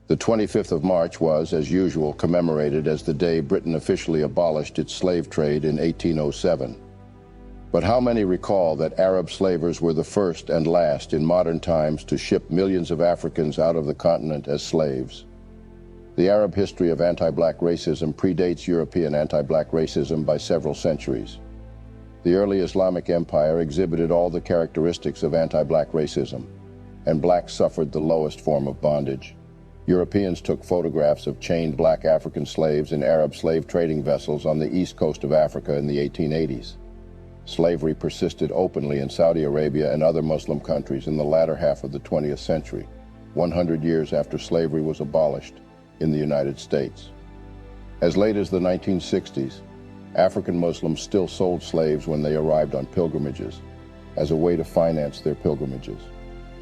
The 25th of March was, as usual, commemorated as the day Britain officially abolished its slave trade in 1807. But how many recall that Arab slavers were the first and last in modern times to ship millions of Africans out of the continent as slaves? The Arab history of anti-black racism predates European anti-black racism by several centuries. The early Islamic Empire exhibited all the characteristics of anti-black racism, and blacks suffered the lowest form of bondage. Europeans took photographs of chained black African slaves in Arab slave trading vessels on the east coast of Africa in the 1880s. Slavery persisted openly in Saudi Arabia and other Muslim countries in the latter half of the 20th century, 100 years after slavery was abolished in the United States. As late as the 1960s, African Muslims still sold slaves when they arrived on pilgrimages, as a way to finance their pilgrimages.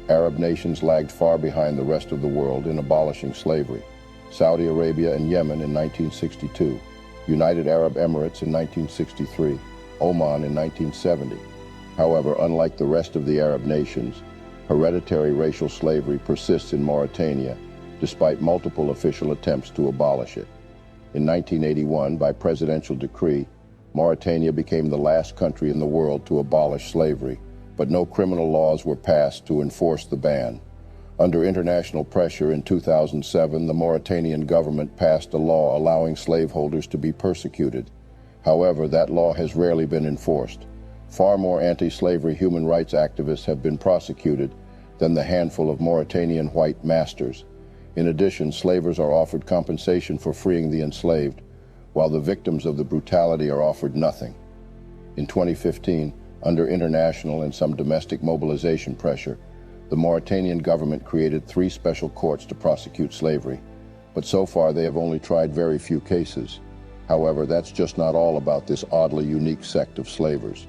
Arab nations lagged far behind the rest of the world in abolishing slavery. Saudi Arabia and Yemen in 1962, United Arab Emirates in 1963, Oman in 1970. However, unlike the rest of the Arab nations, hereditary racial slavery persists in Mauritania, despite multiple official attempts to abolish it. In 1981, by presidential decree, Mauritania became the last country in the world to abolish slavery, but no criminal laws were passed to enforce the ban. Under international pressure in 2007, the Mauritanian government passed a law allowing slaveholders to be persecuted. However, that law has rarely been enforced. Far more anti-slavery human rights activists have been prosecuted than the handful of Mauritanian white masters. In addition, slavers are offered compensation for freeing the enslaved, while the victims of the brutality are offered nothing. In 2015, under international and some domestic mobilization pressure, the Mauritanian government created 3 special courts to prosecute slavery, but so far they have only tried very few cases. However, that's just not all about this oddly unique sect of slavers.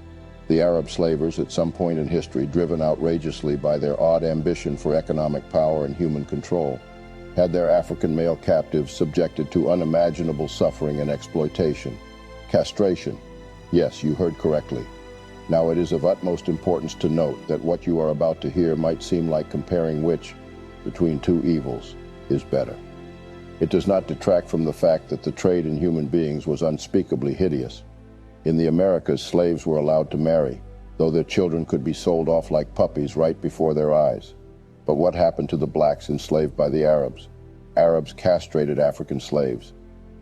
The Arab slavers, at some point in history driven outrageously by their odd ambition for economic power and human control, had their African male captives subjected to unimaginable suffering and exploitation. Castration. Yes, you heard correctly. Now, it is of utmost importance to note that what you are about to hear might seem like comparing which, between 2 evils, is better. It does not detract from the fact that the trade in human beings was unspeakably hideous. In the Americas, slaves were allowed to marry, though their children could be sold off like puppies right before their eyes. But what happened to the blacks enslaved by the Arabs? Arabs castrated African slaves.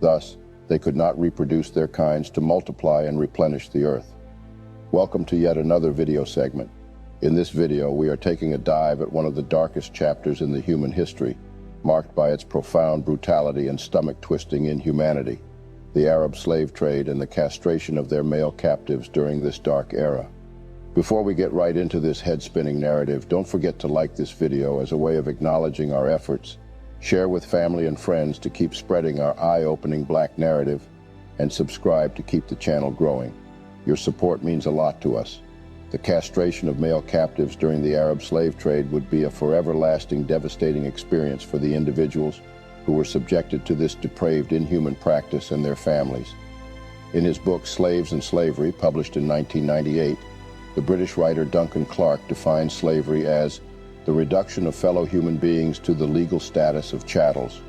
Thus, they could not reproduce their kinds to multiply and replenish the earth. Welcome to yet another video segment. In this video, we are taking a dive at one of the darkest chapters in the human history, marked by its profound brutality and stomach-twisting inhumanity, the Arab slave trade and the castration of their male captives during this dark era. Before we get right into this head-spinning narrative, don't forget to like this video as a way of acknowledging our efforts, share with family and friends to keep spreading our eye-opening black narrative, and subscribe to keep the channel growing. Your support means a lot to us. The castration of male captives during the Arab slave trade would be a forever-lasting, devastating experience for the individuals who were subjected to this depraved, inhuman practice and their families. In his book, Slaves and Slavery, published in 1998, the British writer Duncan Clark defines slavery as the reduction of fellow human beings to the legal status of chattels,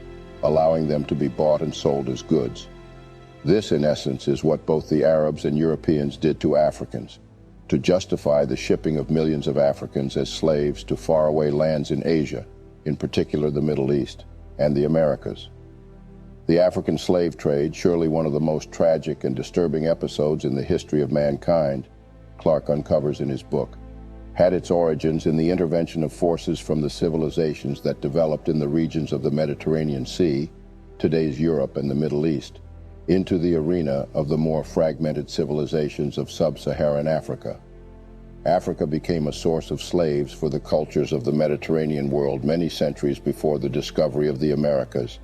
allowing them to be bought and sold as goods. This, in essence, is what both the Arabs and Europeans did to Africans, to justify the shipping of millions of Africans as slaves to faraway lands in Asia, in particular the Middle East, and the Americas. The African slave trade, surely one of the most tragic and disturbing episodes in the history of mankind, Clark uncovers in his book, had its origins in the intervention of forces from the civilizations that developed in the regions of the Mediterranean Sea, today's Europe and the Middle East, into the arena of the more fragmented civilizations of sub-Saharan Africa. Africa became a source of slaves for the cultures of the Mediterranean world many centuries before the discovery of the Americas,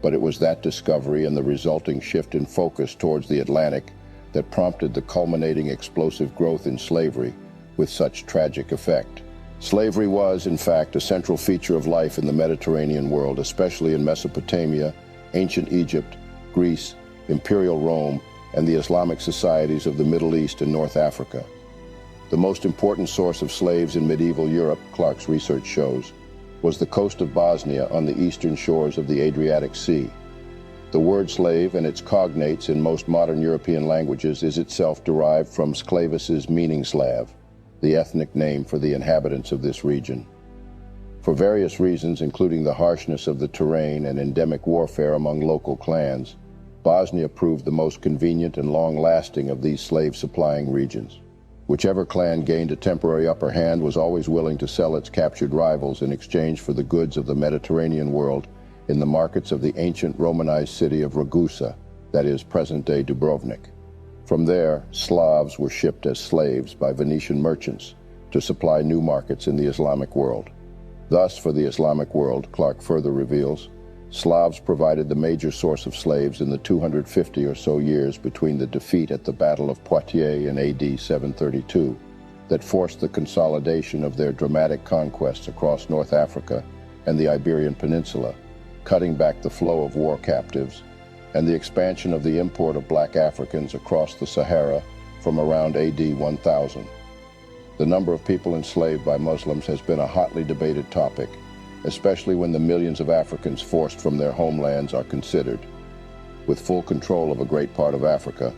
but it was that discovery and the resulting shift in focus towards the Atlantic that prompted the culminating explosive growth in slavery with such tragic effect. Slavery was, in fact, a central feature of life in the Mediterranean world, especially in Mesopotamia, ancient Egypt, Greece, Imperial Rome, and the Islamic societies of the Middle East and North Africa. The most important source of slaves in medieval Europe, Clark's research shows, was the coast of Bosnia on the eastern shores of the Adriatic Sea. The word slave and its cognates in most modern European languages is itself derived from sklavus's meaning Slav, the ethnic name for the inhabitants of this region. For various reasons, including the harshness of the terrain and endemic warfare among local clans, Bosnia proved the most convenient and long-lasting of these slave-supplying regions. Whichever clan gained a temporary upper hand was always willing to sell its captured rivals in exchange for the goods of the Mediterranean world in the markets of the ancient Romanized city of Ragusa, that is, present-day Dubrovnik. From there, Slavs were shipped as slaves by Venetian merchants to supply new markets in the Islamic world. Thus, for the Islamic world, Clark further reveals, Slavs provided the major source of slaves in the 250 or so years between the defeat at the Battle of Poitiers in AD 732 that forced the consolidation of their dramatic conquests across North Africa and the Iberian Peninsula, cutting back the flow of war captives, and the expansion of the import of black Africans across the Sahara from around AD 1000. The number of people enslaved by Muslims has been a hotly debated topic, especially when the millions of Africans forced from their homelands are considered. With full control of a great part of Africa,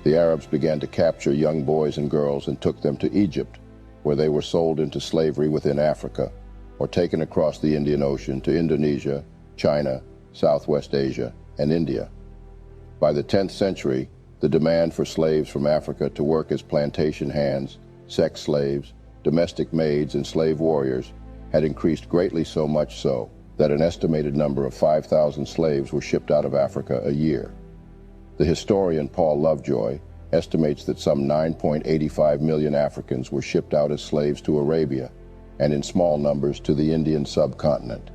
the Arabs began to capture young boys and girls and took them to Egypt, where they were sold into slavery within Africa, or taken across the Indian Ocean to Indonesia, China, Southwest Asia, and India. By the 10th century, the demand for slaves from Africa to work as plantation hands, sex slaves, domestic maids, and slave warriors had increased greatly, so much so that an estimated number of 5,000 slaves were shipped out of Africa a year. The historian Paul Lovejoy estimates that some 9.85 million Africans were shipped out as slaves to Arabia, and in small numbers to the Indian subcontinent.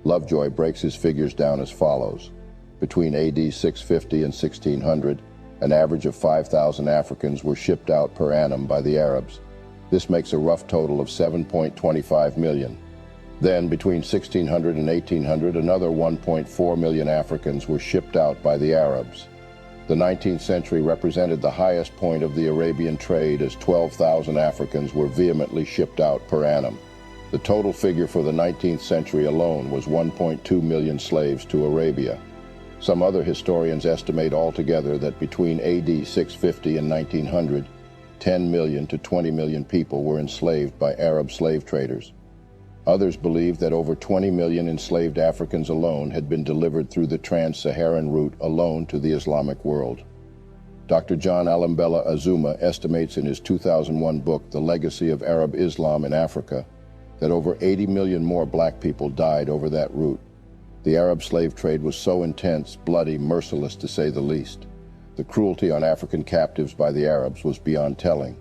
Lovejoy breaks his figures down as follows. Between AD 650 and 1600, an average of 5,000 Africans were shipped out per annum by the Arabs. This makes a rough total of 7.25 million. Then, between 1600 and 1800, another 1.4 million Africans were shipped out by the Arabs. The 19th century represented the highest point of the Arabian trade, as 12,000 Africans were vehemently shipped out per annum. The total figure for the 19th century alone was 1.2 million slaves to Arabia. Some other historians estimate altogether that between AD 650 and 1900, 10 million to 20 million people were enslaved by Arab slave traders. Others believe that over 20 million enslaved Africans alone had been delivered through the trans-Saharan route alone to the Islamic world. Dr. John Alambella Azuma estimates in his 2001 book, The Legacy of Arab Islam in Africa, that over 80 million more black people died over that route. The Arab slave trade was so intense, bloody, merciless to say the least. The cruelty on African captives by the Arabs was beyond telling.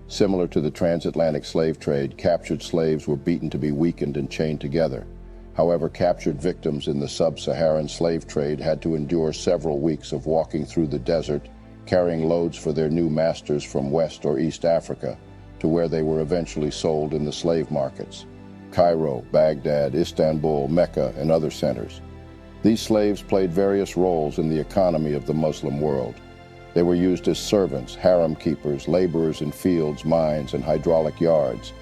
Similar to the transatlantic slave trade, captured slaves were beaten to be weakened and chained together. However, captured victims in the sub-Saharan slave trade had to endure several weeks of walking through the desert, carrying loads for their new masters from West or East Africa, to where they were eventually sold in the slave markets: Cairo, Baghdad, Istanbul, Mecca, and other centers. These slaves played various roles in the economy of the Muslim world. They were used as servants, harem keepers, laborers in fields, mines, and hydraulic yards,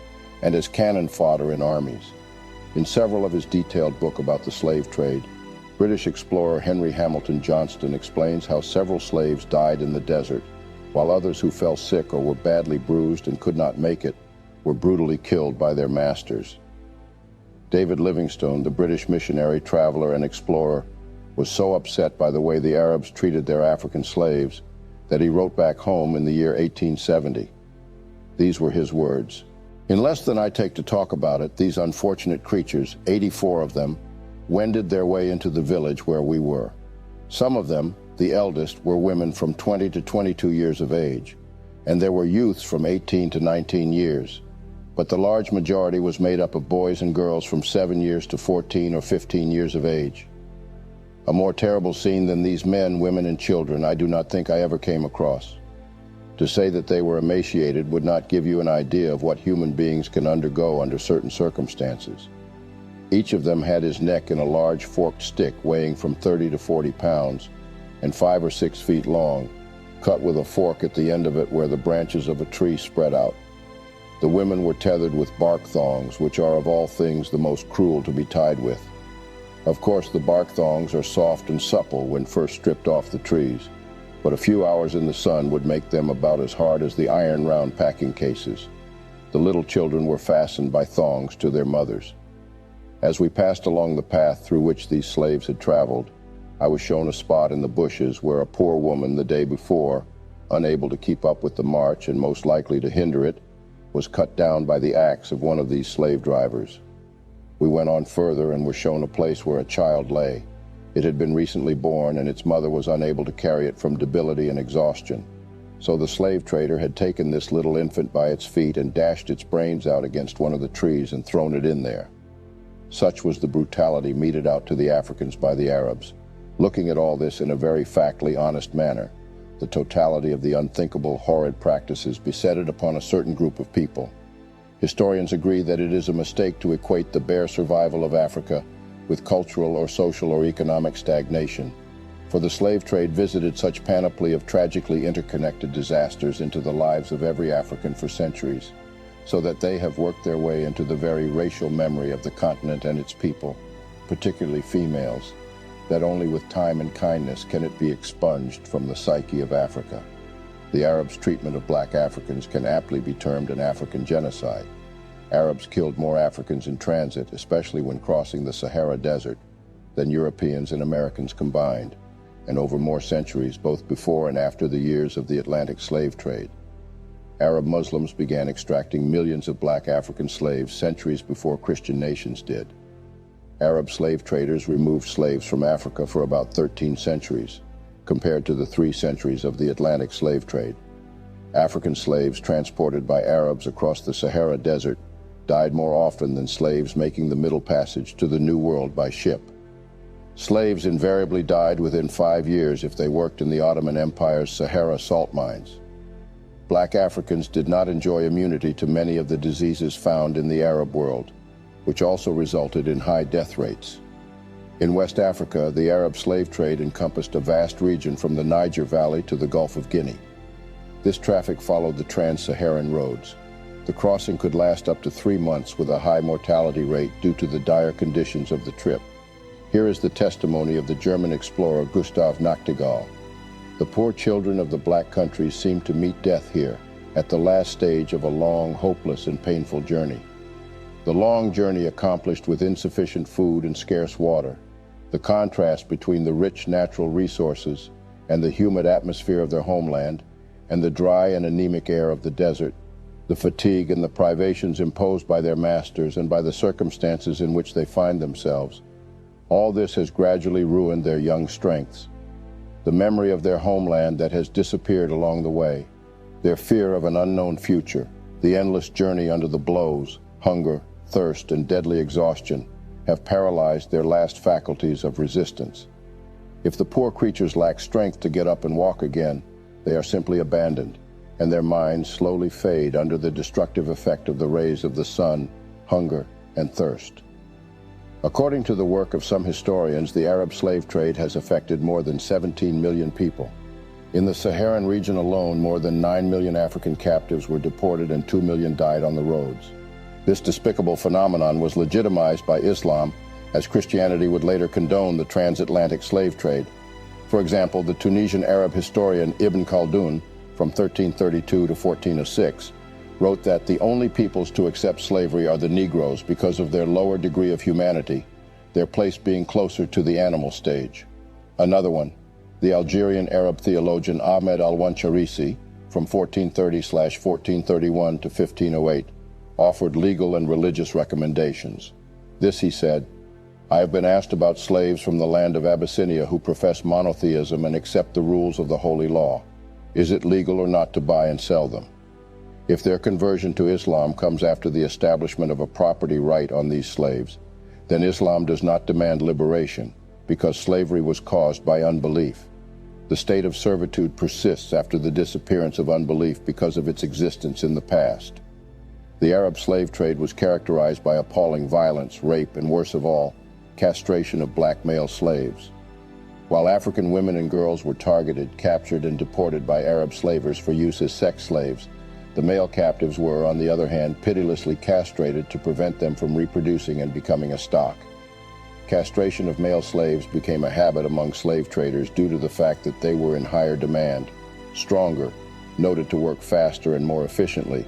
and as cannon fodder in armies. In several of his detailed books about the slave trade, British explorer Henry Hamilton Johnston explains how several slaves died in the desert, while others who fell sick or were badly bruised and could not make it were brutally killed by their masters. David Livingstone, the British missionary, traveler, and explorer, was so upset by the way the Arabs treated their African slaves that he wrote back home in the year 1870. These were his words: "In less than I take to talk about it, these unfortunate creatures, 84 of them, wended their way into the village where we were. Some of them, the eldest, were women from 20 to 22 years of age, and there were youths from 18 to 19 years. But the large majority was made up of boys and girls from 7 years to 14 or 15 years of age. A more terrible scene than these men, women, and children I do not think I ever came across. To say that they were emaciated would not give you an idea of what human beings can undergo under certain circumstances. Each of them had his neck in a large forked stick weighing from 30 to 40 pounds and 5 or 6 feet long, cut with a fork at the end of it where the branches of a tree spread out. The women were tethered with bark thongs, which are of all things the most cruel to be tied with. Of course, the bark thongs are soft and supple when first stripped off the trees, but a few hours in the sun would make them about as hard as the iron-round packing cases. The little children were fastened by thongs to their mothers. As we passed along the path through which these slaves had traveled, I was shown a spot in the bushes where a poor woman the day before, unable to keep up with the march and most likely to hinder it, was cut down by the axe of one of these slave drivers. We went on further and were shown a place where a child lay. It had been recently born and its mother was unable to carry it from debility and exhaustion. So the slave trader had taken this little infant by its feet and dashed its brains out against one of the trees and thrown it in there. Such was the brutality meted out to the Africans by the Arabs. Looking at all this in a very factly honest manner, the totality of the unthinkable, horrid practices besetted upon a certain group of people. Historians agree that it is a mistake to equate the bare survival of Africa with cultural or social or economic stagnation, for the slave trade visited such panoply of tragically interconnected disasters into the lives of every African for centuries, so that they have worked their way into the very racial memory of the continent and its people, particularly females, that only with time and kindness can it be expunged from the psyche of Africa. The Arabs' treatment of black Africans can aptly be termed an African genocide. Arabs killed more Africans in transit, especially when crossing the Sahara Desert, than Europeans and Americans combined, and over more centuries, both before and after the years of the Atlantic slave trade. Arab Muslims began extracting millions of black African slaves centuries before Christian nations did. Arab slave traders removed slaves from Africa for about 13 centuries, compared to the 3 centuries of the Atlantic slave trade. African slaves transported by Arabs across the Sahara Desert died more often than slaves making the middle passage to the New World by ship. Slaves invariably died within 5 years if they worked in the Ottoman Empire's Sahara salt mines. Black Africans did not enjoy immunity to many of the diseases found in the Arab world, which also resulted in high death rates. In West Africa, the Arab slave trade encompassed a vast region from the Niger Valley to the Gulf of Guinea. This traffic followed the trans-Saharan roads. The crossing could last up to 3 months with a high mortality rate due to the dire conditions of the trip. Here is the testimony of the German explorer Gustav Nachtigall. The poor children of the black countries seemed to meet death here, at the last stage of a long, hopeless, and painful journey. The long journey accomplished with insufficient food and scarce water, the contrast between the rich natural resources and the humid atmosphere of their homeland, and the dry and anemic air of the desert, the fatigue and the privations imposed by their masters and by the circumstances in which they find themselves, all this has gradually ruined their young strengths. The memory of their homeland that has disappeared along the way, their fear of an unknown future, the endless journey under the blows, hunger, thirst, and deadly exhaustion have paralyzed their last faculties of resistance. If the poor creatures lack strength to get up and walk again, they are simply abandoned, and their minds slowly fade under the destructive effect of the rays of the sun, hunger, and thirst. According to the work of some historians, the Arab slave trade has affected more than 17 million people. In the Saharan region alone, more than 9 million African captives were deported and 2 million died on the roads. This despicable phenomenon was legitimized by Islam, as Christianity would later condone the transatlantic slave trade. For example, the Tunisian Arab historian Ibn Khaldun, from 1332 to 1406, wrote that the only peoples to accept slavery are the Negroes because of their lower degree of humanity, their place being closer to the animal stage. Another one, the Algerian Arab theologian Ahmed al-Wancharisi, from 1430/1431 to 1508, offered legal and religious recommendations. This, he said, "I have been asked about slaves from the land of Abyssinia who profess monotheism and accept the rules of the Holy Law. Is it legal or not to buy and sell them? If their conversion to Islam comes after the establishment of a property right on these slaves, then Islam does not demand liberation, because slavery was caused by unbelief. The state of servitude persists after the disappearance of unbelief because of its existence in the past." The Arab slave trade was characterized by appalling violence, rape, and worst of all, castration of black male slaves. While African women and girls were targeted, captured, and deported by Arab slavers for use as sex slaves, The male captives were, on the other hand, pitilessly castrated to prevent them from reproducing and becoming a stock. Castration of male slaves became a habit among slave traders due to the fact that they were in higher demand, stronger, noted to work faster and more efficiently,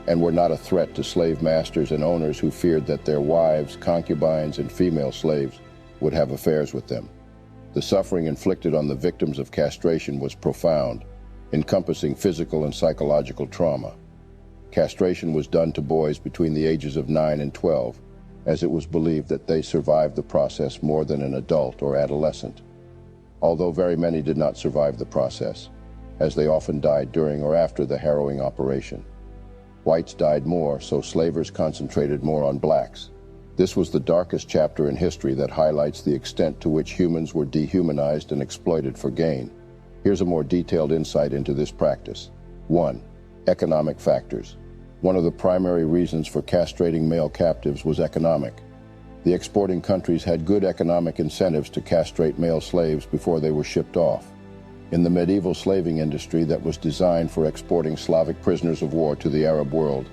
and were not a threat to slave masters and owners who feared that their wives, concubines, and female slaves would have affairs with them. The suffering inflicted on the victims of castration was profound, encompassing physical and psychological trauma. Castration was done to boys between the ages of 9 and 12, as it was believed that they survived the process more than an adult or adolescent. Although very many did not survive the process, as they often died during or after the harrowing operation. Whites died more, so slavers concentrated more on blacks. This was the darkest chapter in history that highlights the extent to which humans were dehumanized and exploited for gain. Here's a more detailed insight into this practice. 1. Economic factors. One of the primary reasons for castrating male captives was economic. The exporting countries had good economic incentives to castrate male slaves before they were shipped off. In the medieval slaving industry that was designed for exporting Slavic prisoners of war to the Arab world,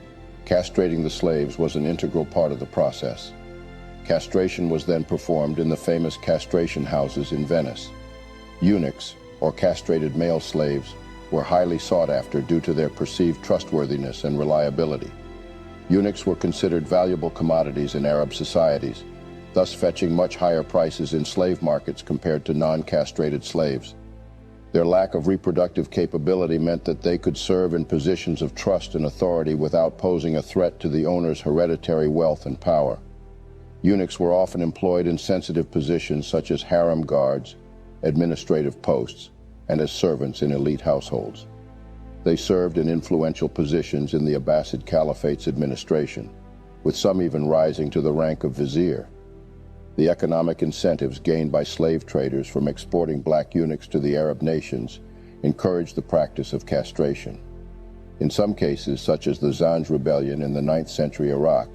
castrating the slaves was an integral part of the process. Castration was then performed in the famous castration houses in Venice. Eunuchs, or castrated male slaves, were highly sought after due to their perceived trustworthiness and reliability. Eunuchs were considered valuable commodities in Arab societies, thus fetching much higher prices in slave markets compared to non-castrated slaves. Their lack of reproductive capability meant that they could serve in positions of trust and authority without posing a threat to the owner's hereditary wealth and power. Eunuchs were often employed in sensitive positions such as harem guards, administrative posts, and as servants in elite households. They served in influential positions in the Abbasid Caliphate's administration, with some even rising to the rank of vizier. The economic incentives gained by slave traders from exporting black eunuchs to the Arab nations encouraged the practice of castration. In some cases, such as the Zanj rebellion in the 9th century Iraq,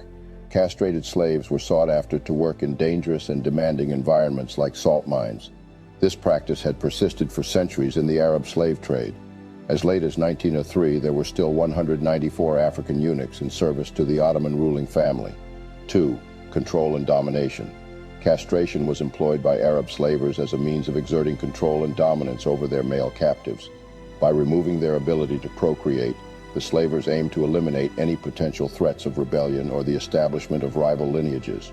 castrated slaves were sought after to work in dangerous and demanding environments like salt mines. This practice had persisted for centuries in the Arab slave trade. As late as 1903, there were still 194 African eunuchs in service to the Ottoman ruling family. 2. Control and domination. Castration was employed by Arab slavers as a means of exerting control and dominance over their male captives. By removing their ability to procreate, the slavers aimed to eliminate any potential threats of rebellion or the establishment of rival lineages.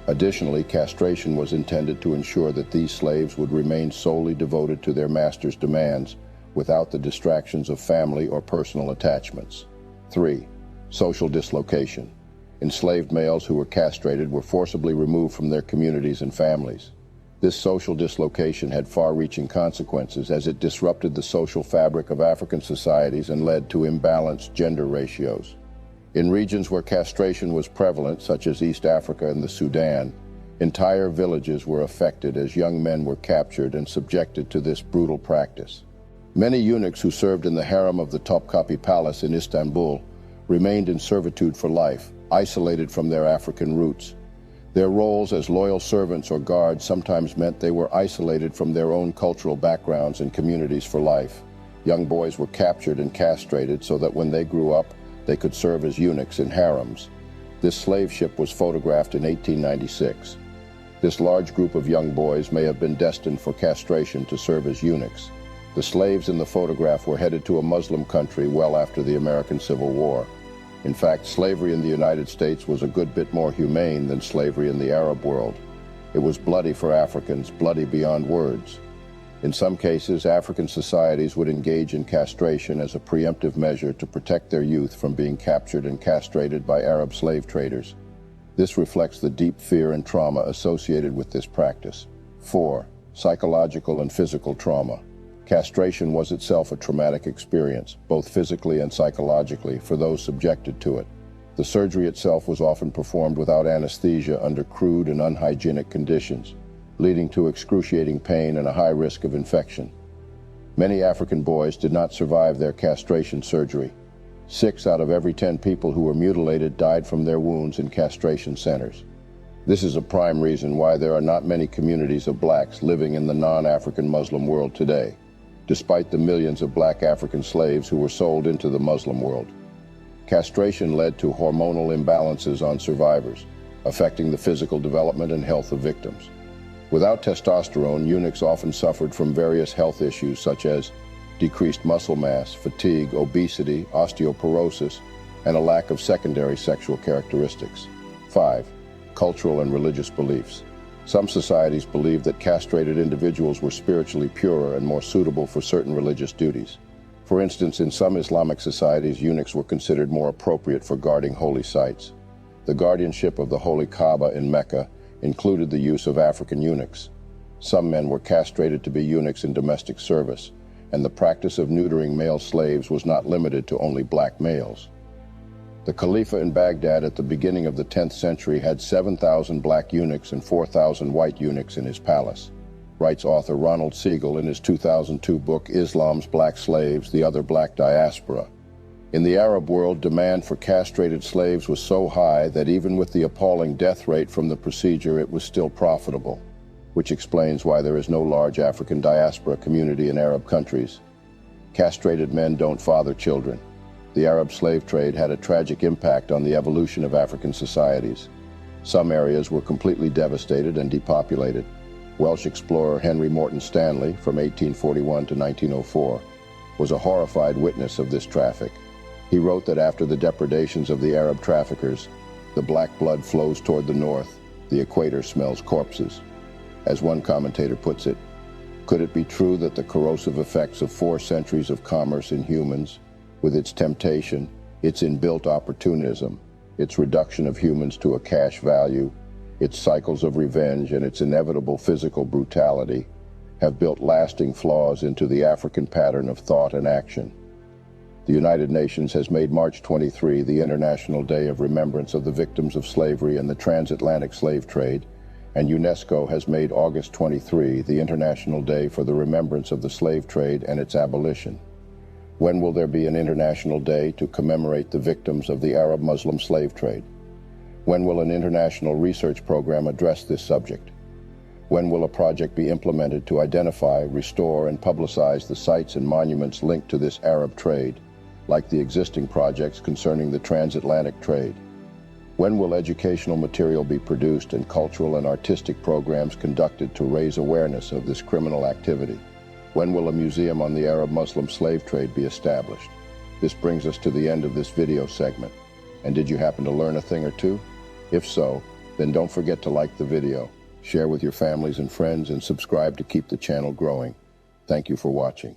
Additionally, castration was intended to ensure that these slaves would remain solely devoted to their master's demands without the distractions of family or personal attachments. 3. Social dislocation. Enslaved males who were castrated were forcibly removed from their communities and families. This social dislocation had far-reaching consequences as it disrupted the social fabric of African societies and led to imbalanced gender ratios. In regions where castration was prevalent, such as East Africa and the Sudan, entire villages were affected as young men were captured and subjected to this brutal practice. Many eunuchs who served in the harem of the Topkapi Palace in Istanbul remained in servitude for life, isolated from their African roots. Their roles as loyal servants or guards sometimes meant they were isolated from their own cultural backgrounds and communities for life. Young boys were captured and castrated so that when they grew up, they could serve as eunuchs in harems. This slave ship was photographed in 1896. This large group of young boys may have been destined for castration to serve as eunuchs. The slaves in the photograph were headed to a Muslim country well after the American Civil War. In fact, slavery in the United States was a good bit more humane than slavery in the Arab world. It was bloody for Africans, bloody beyond words. In some cases, African societies would engage in castration as a preemptive measure to protect their youth from being captured and castrated by Arab slave traders. This reflects the deep fear and trauma associated with this practice. 4. Psychological and physical trauma. Castration was itself a traumatic experience, both physically and psychologically, for those subjected to it. The surgery itself was often performed without anesthesia under crude and unhygienic conditions, leading to excruciating pain and a high risk of infection. Many African boys did not survive their castration surgery. 6 out of every 10 people who were mutilated died from their wounds in castration centers. This is a prime reason why there are not many communities of blacks living in the non-African Muslim world today, despite the millions of black African slaves who were sold into the Muslim world. Castration led to hormonal imbalances on survivors, affecting the physical development and health of victims. Without testosterone, eunuchs often suffered from various health issues such as decreased muscle mass, fatigue, obesity, osteoporosis, and a lack of secondary sexual characteristics. 5. Cultural and religious beliefs. Some societies believed that castrated individuals were spiritually purer and more suitable for certain religious duties. For instance, in some Islamic societies, eunuchs were considered more appropriate for guarding holy sites. The guardianship of the Holy Kaaba in Mecca included the use of African eunuchs. Some men were castrated to be eunuchs in domestic service, and the practice of neutering male slaves was not limited to only black males. The Khalifa in Baghdad at the beginning of the 10th century had 7,000 black eunuchs and 4,000 white eunuchs in his palace, writes author Ronald Siegel in his 2002 book Islam's Black Slaves, The Other Black Diaspora. In the Arab world, demand for castrated slaves was so high that even with the appalling death rate from the procedure, it was still profitable, which explains why there is no large African diaspora community in Arab countries. Castrated men don't father children. The Arab slave trade had a tragic impact on the evolution of African societies. Some areas were completely devastated and depopulated. Welsh explorer Henry Morton Stanley, from 1841 to 1904, was a horrified witness of this traffic. He wrote that after the depredations of the Arab traffickers, the black blood flows toward the north, the equator smells corpses. As one commentator puts it, could it be true that the corrosive effects of 4 centuries of commerce in humans, with its temptation, its inbuilt opportunism, its reduction of humans to a cash value, its cycles of revenge, and its inevitable physical brutality, have built lasting flaws into the African pattern of thought and action? The United Nations has made March 23 the International Day of Remembrance of the Victims of Slavery and the Transatlantic Slave Trade, and UNESCO has made August 23 the International Day for the Remembrance of the Slave Trade and its Abolition. When will there be an international day to commemorate the victims of the Arab Muslim slave trade? When will an international research program address this subject? When will a project be implemented to identify, restore, and publicize the sites and monuments linked to this Arab trade, like the existing projects concerning the transatlantic trade? When will educational material be produced and cultural and artistic programs conducted to raise awareness of this criminal activity? When will a museum on the Arab Muslim slave trade be established? This brings us to the end of this video segment. And did you happen to learn a thing or two? If so, then don't forget to like the video, share with your families and friends, and subscribe to keep the channel growing. Thank you for watching.